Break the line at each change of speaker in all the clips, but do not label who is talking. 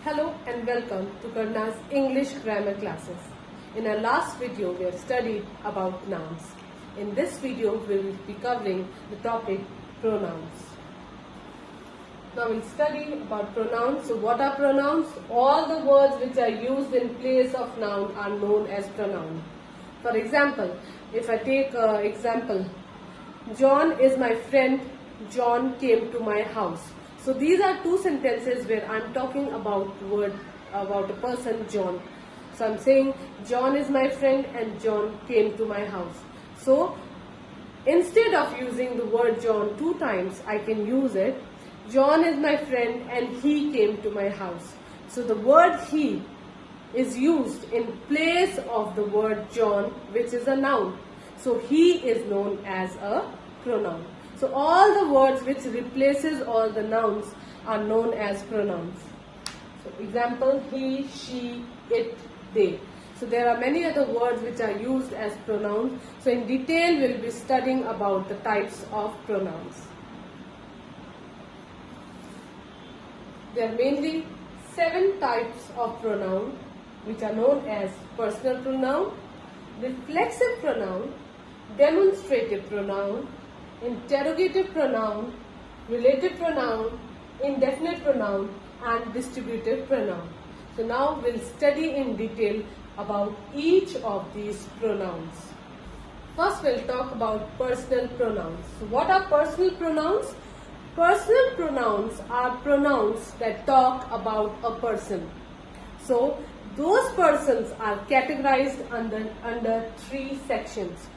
Hello and welcome to Karna's English grammar classes. In our last video, we have studied about nouns. In this video, we will be covering the topic pronouns. Now we'll study about pronouns. So what are pronouns? All the words which are used in place of noun are known as pronoun. For example, if I take example, John is my friend, John came to my house. So these are two sentences where I'm talking about a person, John. So I'm saying John is my friend and John came to my house. So instead of using the word John two times, I can use it. John is my friend and he came to my house. So the word he is used in place of the word John, which is a noun. So he is known as a pronoun. So all the words which replaces all the nouns are known as pronouns. So example, he, she, it, they. So there are many other words which are used as pronouns. So in detail we'll be studying about the types of pronouns. There are mainly 7 types of pronoun which are known as personal pronoun, reflexive pronoun, demonstrative pronoun, interrogative pronoun, relative pronoun, indefinite pronoun and distributive pronoun. So now we'll study in detail about each of these pronouns. First we'll talk about personal pronouns. So what are personal pronouns? Personal pronouns are pronouns that talk about a person. So those persons are categorized under 3 sections.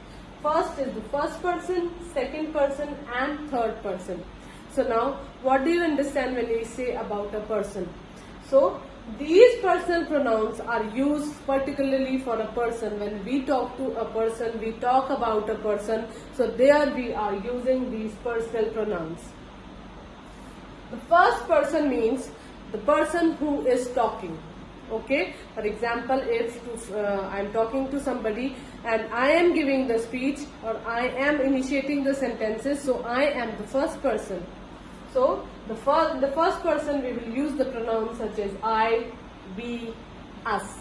First is the first person, second person and third person. So now what do you understand when we say about a person? So these personal pronouns are used particularly for a person. When we talk to a person, we talk about a person. So there we are using these personal pronouns. The first person means the person who is talking. Okay, for example, if I'm talking to somebody and I am giving the speech or I am initiating the sentences, so I am the first person. So the first person we will use the pronouns such as I, we, us.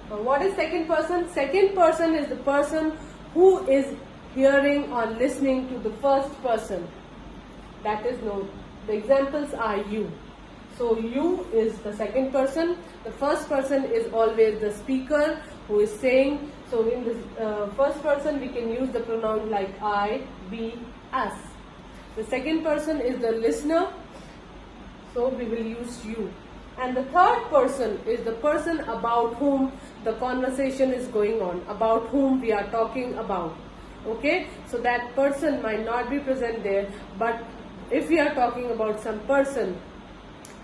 Now what is second person? Second person is the person who is hearing or listening to the first person. That is known. The examples are you. So you is the second person. The first person is always the speaker who is saying. So in the first person we can use the pronoun like I, we, us. The second person is the listener. So we will use you. And the third person is the person about whom the conversation is going on, about whom we are talking about. Okay, so that person might not be present there, but if we are talking about some person,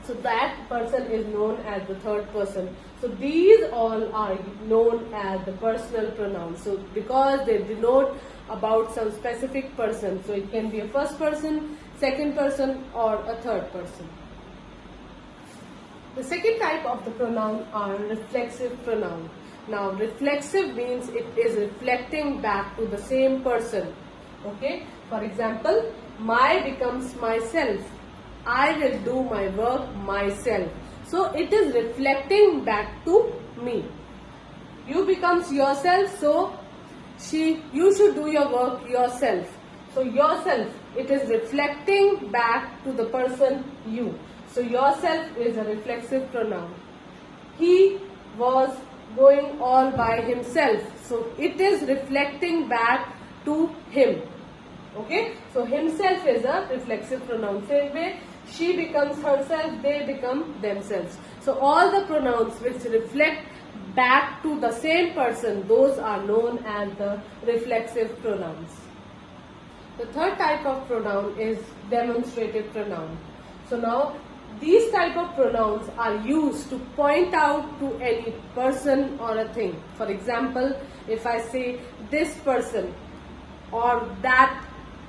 so that person is known as the third person. So these all are known as the personal pronouns. So because they denote about some specific person. So it can be a first person, second person or a third person. The second type of the pronoun are reflexive pronoun. Now reflexive means it is reflecting back to the same person. Okay. For example, my becomes myself. I will do my work myself. So it is reflecting back to me. You becomes yourself, so you should do your work yourself. So yourself, it is reflecting back to the person you. So yourself is a reflexive pronoun. He was going all by himself. So it is reflecting back to him. Okay, so himself is a reflexive pronoun. Same way, she becomes herself, they become themselves. So all the pronouns which reflect back to the same person, those are known as the reflexive pronouns. The third type of pronoun is demonstrative pronoun. So now these type of pronouns are used to point out to any person or a thing. For example, if I say this person or that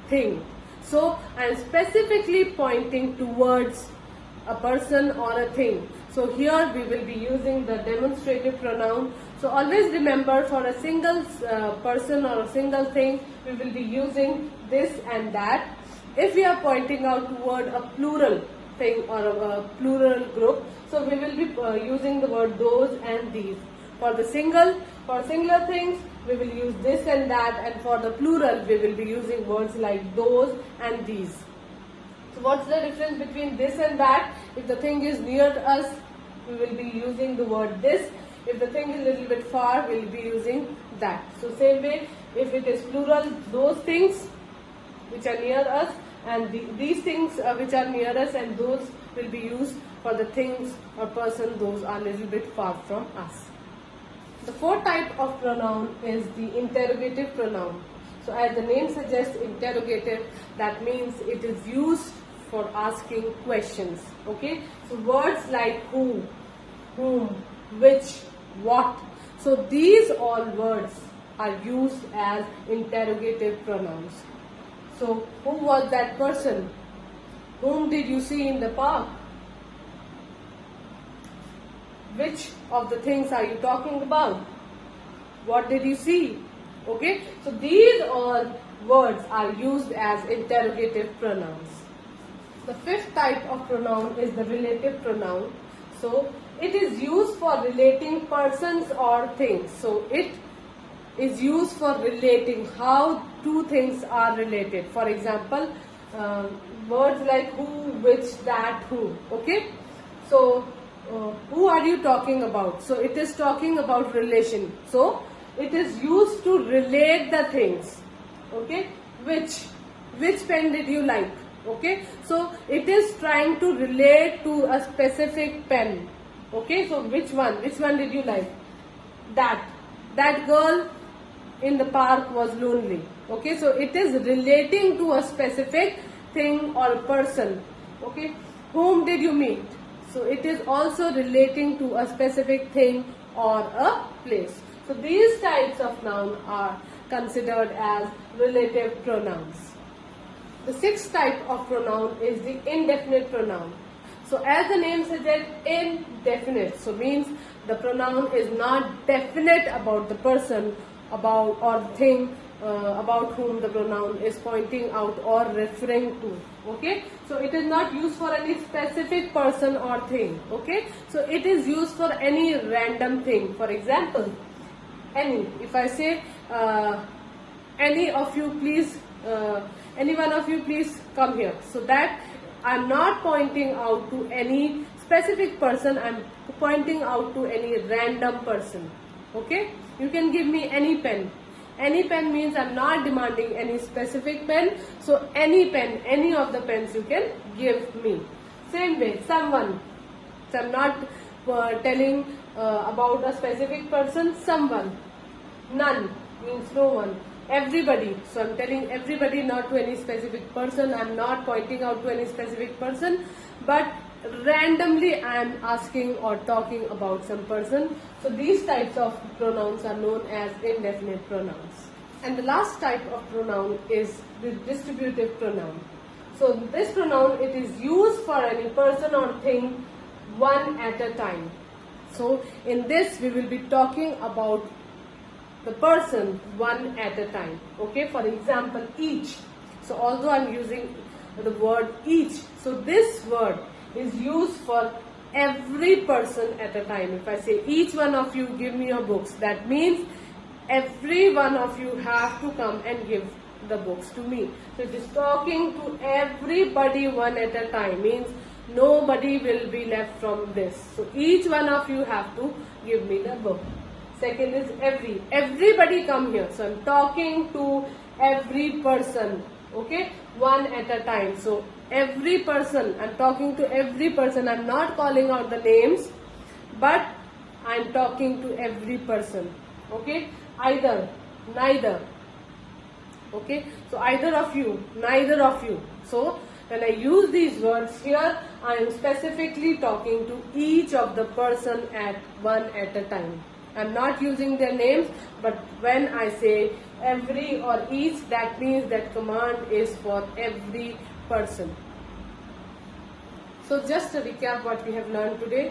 thing, so I am specifically pointing towards a person or a thing. So here we will be using the demonstrative pronoun. So always remember, for a single person or a single thing, we will be using this and that. If we are pointing out toward a plural, thing or a plural group. So we will be using the word those and these. For singular things, we will use this and that, and for the plural, we will be using words like those and these. So what's the difference between this and that? If the thing is near us, we will be using the word this. If the thing is a little bit far, we will be using that. So same way, if it is plural, those things which are near us, and these things which are near us, and those will be used for the things or person those are a little bit far from us. The fourth type of pronoun is the interrogative pronoun. So as the name suggests, interrogative, that means it is used for asking questions. Okay, so words like who, whom, which, what, so these all words are used as interrogative pronouns. So who was that person? Whom did you see in the park? Which of the things are you talking about? What did you see? Okay, so these all words are used as interrogative pronouns. The fifth type of pronoun is the relative pronoun. So it is used for relating persons or things. So it is used for relating how two things are related. For example, words like who, which, that, who. Okay, so who are you talking about? So it is talking about relation. So it is used to relate the things. Okay, which pen did you like? Okay, so it is trying to relate to a specific pen. Okay, so which one did you like? That girl in the park was lonely. Okay, so it is relating to a specific thing or person. Okay, whom did you meet? So it is also relating to a specific thing or a place. So these types of noun are considered as relative pronouns. The sixth type of pronoun is the indefinite pronoun. So as the name suggests, indefinite. So means the pronoun is not definite about the person, about or thing about whom the pronoun is pointing out or referring to. Okay, so it is not used for any specific person or thing. Okay, so it is used for any random thing. For example, any. If I say any of you please, any one of you please come here. So that I am not pointing out to any specific person, I am pointing out to any random person. Okay, you can give me any pen. Any pen means I am not demanding any specific pen. So any pen, any of the pens you can give me. Same way, someone. So I am not telling about a specific person. Someone. None means no one. Everybody. So I am telling everybody, not to any specific person. I am not pointing out to any specific person, but randomly I am asking or talking about some person. So these types of pronouns are known as indefinite pronouns. And the last type of pronoun is the distributive pronoun. So this pronoun, it is used for any person or thing one at a time. So in this we will be talking about the person one at a time. Okay, for example, each. So although I am using the word each, so this word is used for every person at a time. If I say each one of you give me your books, that means every one of you have to come and give the books to me. So it is talking to everybody one at a time, means nobody will be left from this. So each one of you have to give me the book. Second is everybody come here. So I am talking to every person, okay, one at a time. So every person, I am talking to every person. I am not calling out the names, but I am talking to every person. Okay, either, neither. Okay, so either of you, neither of you. So when I use these words here, I am specifically talking to each of the person one at a time. I am not using their names, but when I say every or each, that means that command is for every person. So just to recap what we have learned today.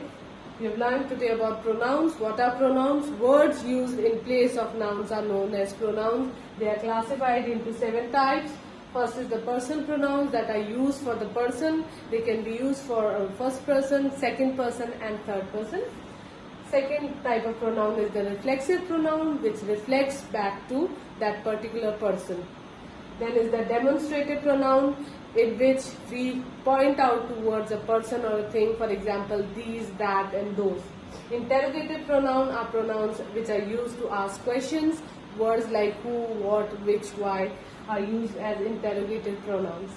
We have learned today about pronouns. What are pronouns? Words used in place of nouns are known as pronouns. They are classified into 7 types. First is the personal pronouns that are used for the person. They can be used for first person, second person and third person. Second type of pronoun is the reflexive pronoun, which reflects back to that particular person. Then is the demonstrative pronoun, in which we point out towards a person or a thing, for example, these, that and those. Interrogative pronoun are pronouns which are used to ask questions. Words like who, what, which, why are used as interrogative pronouns.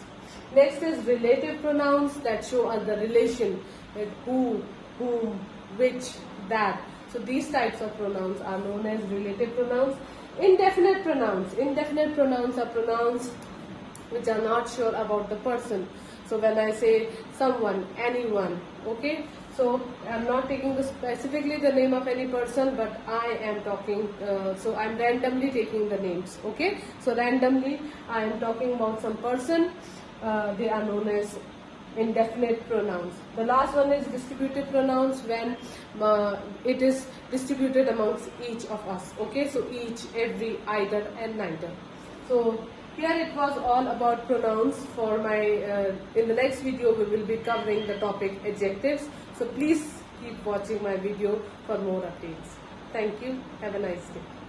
Next is relative pronouns that show us the relation, like who, whom, which, that. So these types of pronouns are known as relative pronouns. Indefinite pronouns. Indefinite pronouns are pronouns which are not sure about the person. So when I say someone, anyone, okay, so I'm not taking specifically the name of any person, but I am talking, so I'm randomly taking the names, okay. So randomly I am talking about some person. They are known as indefinite pronouns. The last one is distributive pronouns, when it is distributed amongst each of us, okay. So each, every, either and neither. So here it was all about pronouns. For my in the next video we will be covering the topic adjectives. So please keep watching my video for more updates. Thank you. Have a nice day.